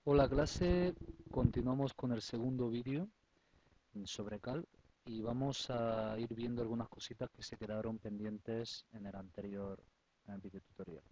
Hola clase, continuamos con el segundo vídeo sobre Cal y vamos a ir viendo algunas cositas que se quedaron pendientes en el anterior vídeo tutorial.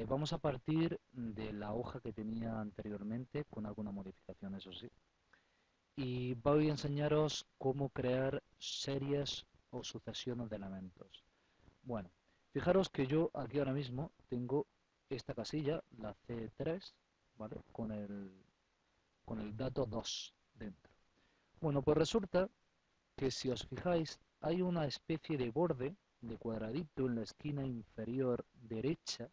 Vamos a partir de la hoja que tenía anteriormente con alguna modificación, eso sí, y voy a enseñaros cómo crear series o sucesiones de elementos. Bueno, fijaros que yo aquí ahora mismo tengo esta casilla, la C3, ¿vale? Con el dato 2 dentro. Bueno, pues resulta que si os fijáis, hay una especie de borde de cuadradito en la esquina inferior derecha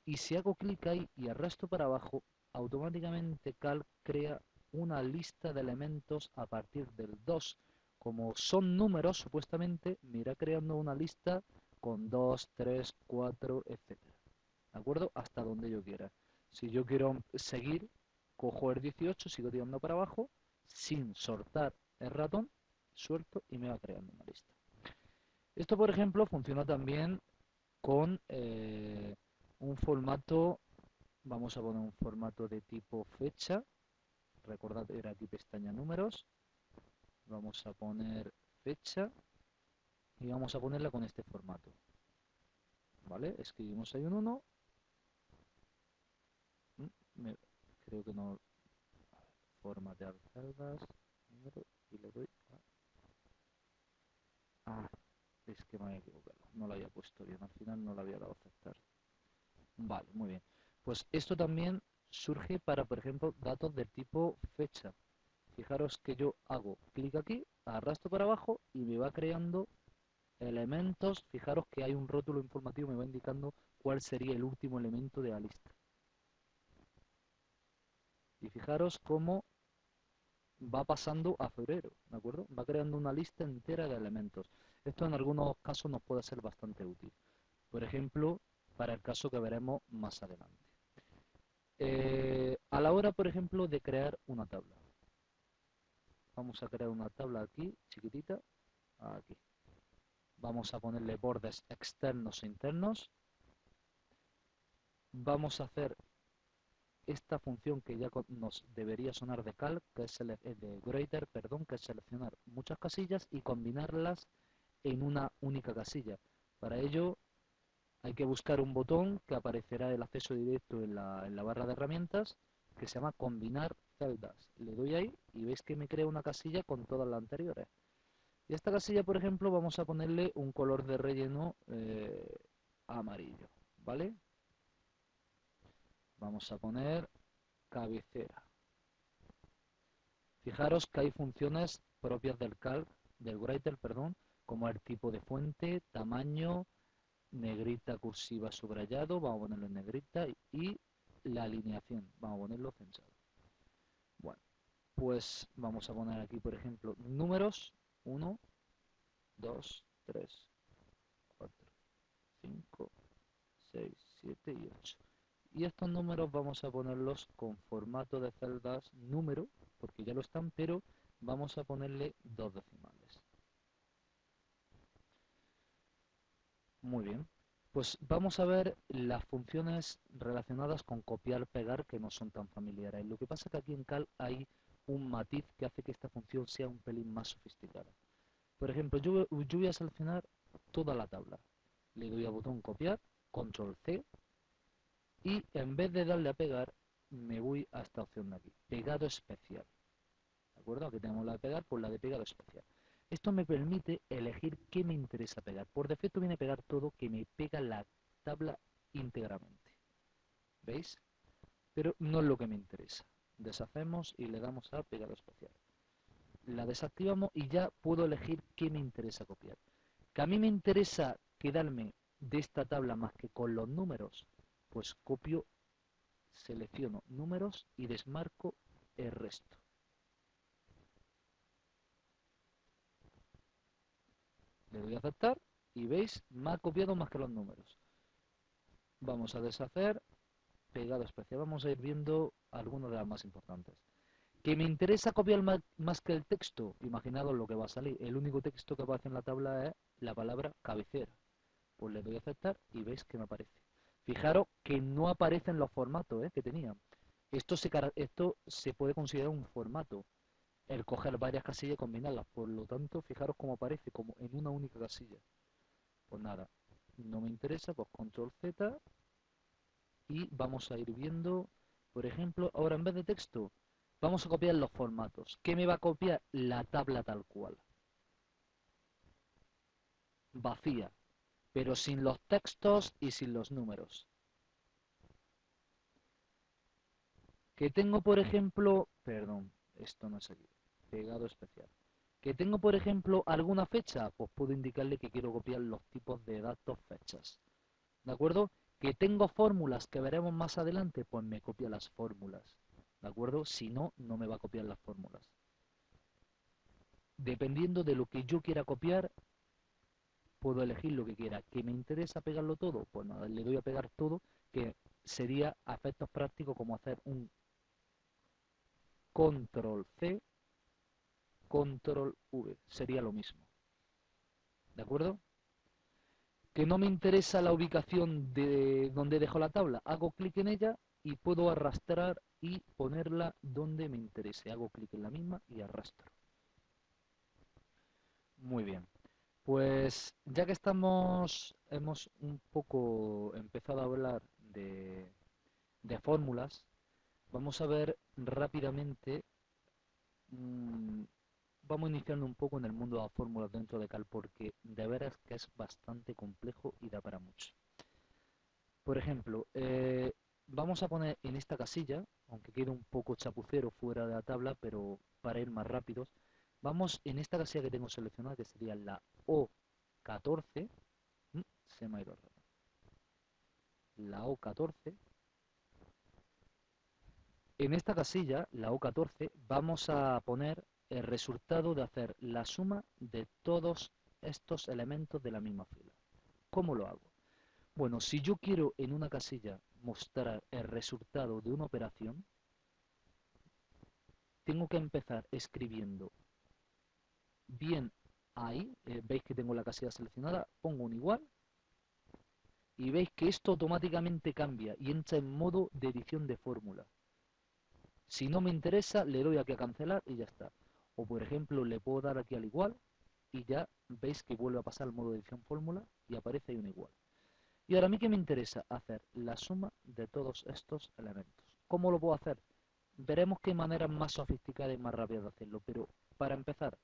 y si hago clic ahí y arrastro para abajo, automáticamente Calc crea una lista de elementos a partir del 2. Como son números, supuestamente me irá creando una lista con 2, 3, 4, etcétera. ¿De acuerdo? Hasta donde yo quiera. Si yo quiero seguir, cojo el 18, sigo tirando para abajo, sin soltar el ratón, suelto y me va creando una lista. Esto, por ejemplo, funciona también con un formato, vamos a poner un formato de tipo fecha, recordad era aquí pestaña números, vamos a poner fecha y vamos a ponerla con este formato, ¿vale? Escribimos ahí un 1, creo que no, formatear celdas, número, y le doy a... es que me había equivocado, no lo había puesto bien, al final no lo había dado a aceptar. Vale, muy bien. Pues esto también surge para, por ejemplo, datos del tipo fecha. Fijaros que yo hago clic aquí, arrastro para abajo y me va creando elementos. Fijaros que hay un rótulo informativo, me va indicando cuál sería el último elemento de la lista. Y fijaros cómo va pasando a febrero, ¿de acuerdo? Va creando una lista entera de elementos. Esto en algunos casos nos puede ser bastante útil. Por ejemplo, para el caso que veremos más adelante. A la hora, por ejemplo, de crear una tabla. Vamos a crear una tabla aquí, chiquitita, aquí. Vamos a ponerle bordes externos e internos. Vamos a hacer esta función que ya nos debería sonar de calc, que es de greater, perdón, que es seleccionar muchas casillas y combinarlas en una única casilla. Para ello hay que buscar un botón que aparecerá el acceso directo en la barra de herramientas que se llama combinar celdas. Le doy ahí y veis que me crea una casilla con todas las anteriores. Y a esta casilla, por ejemplo, vamos a ponerle un color de relleno amarillo, ¿vale? Vamos a poner cabecera. Fijaros que hay funciones propias del calc, del writer, perdón, como el tipo de fuente, tamaño, negrita, cursiva, subrayado, vamos a ponerlo en negrita, y la alineación, vamos a ponerlo censado. Bueno, pues vamos a poner aquí, por ejemplo, números, 1, 2, 3, 4, 5, 6, 7 y 8. Y estos números vamos a ponerlos con formato de celdas número, porque ya lo están, pero vamos a ponerle dos decimales. Muy bien. Pues vamos a ver las funciones relacionadas con copiar-pegar que no son tan familiares. Lo que pasa es que aquí en Cal hay un matiz que hace que esta función sea un pelín más sofisticada. Por ejemplo, yo voy a seleccionar toda la tabla. Le doy al botón copiar, control C, y en vez de darle a pegar, me voy a esta opción de aquí, pegado especial. ¿De acuerdo? Aquí tenemos la de pegar, pues la de pegado especial. Esto me permite elegir qué me interesa pegar. Por defecto viene a pegar todo que me pega la tabla íntegramente. ¿Veis? Pero no es lo que me interesa. Deshacemos y le damos a pegado especial. La desactivamos y ya puedo elegir qué me interesa copiar. Que a mí me interesa quedarme de esta tabla más que con los números, pues copio, selecciono números y desmarco el resto. Le doy a aceptar y veis, me ha copiado más que los números. Vamos a deshacer, pegado especial. Vamos a ir viendo algunas de las más importantes. ¿Que me interesa copiar más que el texto? Imaginaos lo que va a salir. El único texto que aparece en la tabla es la palabra cabecera. Pues le doy a aceptar y veis que me aparece. Fijaros que no aparecen los formatos que tenía. Esto se puede considerar un formato, el coger varias casillas y combinarlas. Por lo tanto, fijaros cómo aparece, como en una única casilla. Pues nada, no me interesa, pues control Z y vamos a ir viendo, por ejemplo, ahora en vez de texto, vamos a copiar los formatos. ¿Qué me va a copiar? La tabla tal cual, vacía, pero sin los textos y sin los números. Que tengo, por ejemplo, perdón, esto no es aquí, pegado especial. Que tengo, por ejemplo, alguna fecha, pues puedo indicarle que quiero copiar los tipos de datos, fechas. ¿De acuerdo? Que tengo fórmulas que veremos más adelante, pues me copia las fórmulas. ¿De acuerdo? Si no, no me va a copiar las fórmulas. Dependiendo de lo que yo quiera copiar, puedo elegir lo que quiera. ¿Que me interesa pegarlo todo? Pues nada, le doy a pegar todo, que sería a efectos prácticos como hacer un control C, control V. Sería lo mismo. ¿De acuerdo? Que no me interesa la ubicación de donde dejo la tabla. Hago clic en ella y puedo arrastrar y ponerla donde me interese. Hago clic en la misma y arrastro. Muy bien. Pues ya que hemos un poco empezado a hablar de fórmulas, vamos a ver rápidamente, mm, vamos iniciando un poco en el mundo de las fórmulas dentro de Cal, porque de veras que es bastante complejo y da para mucho. Por ejemplo, vamos a poner en esta casilla, aunque quede un poco chapucero fuera de la tabla, pero para ir más rápidos, vamos en esta casilla que tengo seleccionada, que sería la O14, se me ha ido raro, la O14. En esta casilla, la O14, vamos a poner el resultado de hacer la suma de todos estos elementos de la misma fila. ¿Cómo lo hago? Bueno, si yo quiero en una casilla mostrar el resultado de una operación, tengo que empezar escribiendo bien ahí, veis que tengo la casilla seleccionada, pongo un igual y veis que esto automáticamente cambia y entra en modo de edición de fórmula. Si no me interesa, le doy aquí a cancelar y ya está. O por ejemplo, le puedo dar aquí al igual y ya veis que vuelve a pasar al modo de edición fórmula y aparece ahí un igual. Y ahora a mí que me interesa hacer la suma de todos estos elementos. ¿Cómo lo puedo hacer? Veremos qué maneras más sofisticadas y más rápidas de hacerlo, pero para empezar,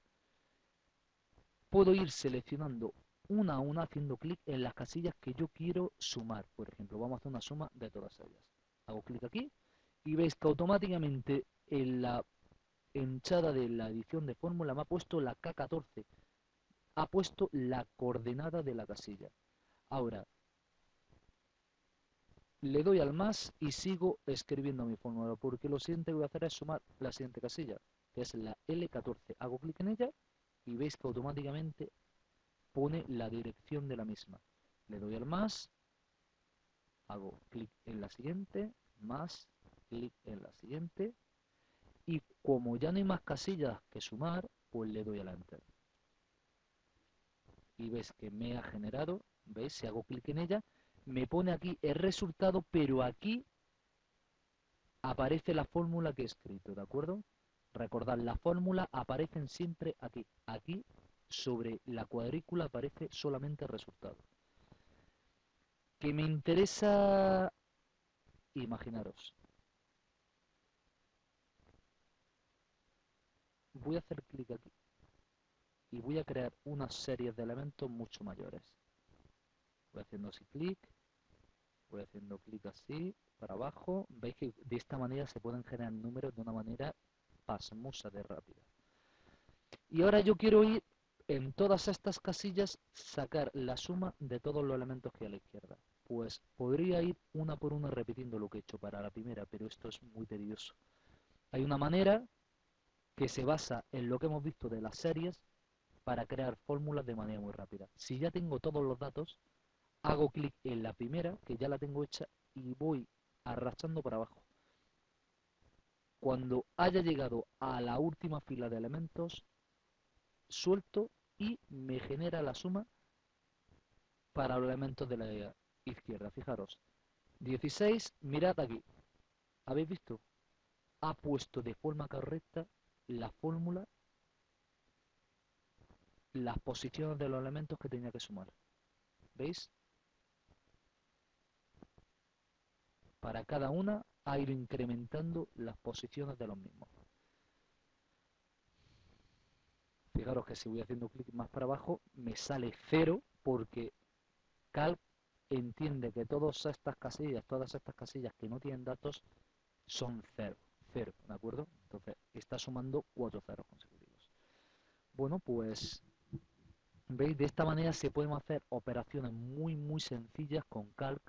puedo ir seleccionando una a una haciendo clic en las casillas que yo quiero sumar. Por ejemplo, vamos a hacer una suma de todas ellas. Hago clic aquí y veis que automáticamente en la hinchada de la edición de fórmula me ha puesto la K14. Ha puesto la coordenada de la casilla. Ahora, le doy al más y sigo escribiendo mi fórmula, porque lo siguiente que voy a hacer es sumar la siguiente casilla, que es la L14. Hago clic en ella y veis que automáticamente pone la dirección de la misma. Le doy al más, hago clic en la siguiente, más, clic en la siguiente, y como ya no hay más casillas que sumar, pues le doy a la Enter. Y ves que me ha generado, ¿veis? Si hago clic en ella, me pone aquí el resultado, pero aquí aparece la fórmula que he escrito, ¿de acuerdo? Recordad, las fórmulas aparecen siempre aquí. Aquí, sobre la cuadrícula, aparece solamente el resultado. Que me interesa, imaginaros, voy a hacer clic aquí y voy a crear una serie de elementos mucho mayores. Voy haciendo así clic, voy haciendo clic así, para abajo. Veis que de esta manera se pueden generar números de una manera pasmosa de rápida. Y ahora yo quiero ir en todas estas casillas, sacar la suma de todos los elementos que hay a la izquierda. Pues podría ir una por una repitiendo lo que he hecho para la primera, pero esto es muy tedioso. Hay una manera que se basa en lo que hemos visto de las series para crear fórmulas de manera muy rápida. Si ya tengo todos los datos, hago clic en la primera, que ya la tengo hecha, y voy arrastrando para abajo. Cuando haya llegado a la última fila de elementos, suelto y me genera la suma para los elementos de la izquierda. Fijaros, 16, mirad aquí, ¿habéis visto? ha puesto de forma correcta la fórmula, las posiciones de los elementos que tenía que sumar. ¿Veis? Para cada una ha ido incrementando las posiciones de los mismos. Fijaros que si voy haciendo clic más para abajo, me sale 0 porque Calc entiende que todas estas casillas que no tienen datos son 0, 0, ¿de acuerdo? Entonces está sumando 4 ceros consecutivos. Bueno, pues veis, de esta manera se pueden hacer operaciones muy sencillas con Calc,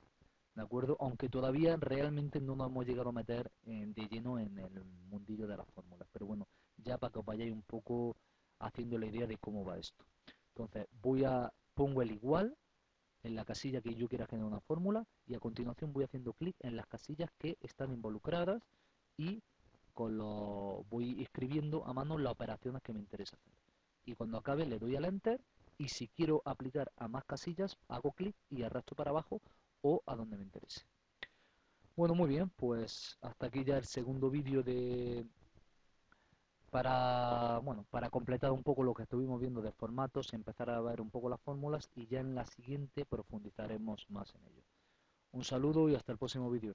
¿de acuerdo? Aunque todavía realmente no nos hemos llegado a meter de lleno en el mundillo de las fórmulas, pero bueno, ya para que os vayáis un poco haciendo la idea de cómo va esto. Entonces pongo el igual en la casilla que yo quiera generar una fórmula y a continuación voy haciendo clic en las casillas que están involucradas y voy escribiendo a mano las operaciones que me interesa hacer. Y cuando acabe le doy al enter y si quiero aplicar a más casillas hago clic y arrastro para abajo o a donde me interese. Bueno, muy bien, pues hasta aquí ya el segundo vídeo para completar un poco lo que estuvimos viendo de formatos, empezar a ver un poco las fórmulas y ya en la siguiente profundizaremos más en ello. Un saludo y hasta el próximo vídeo.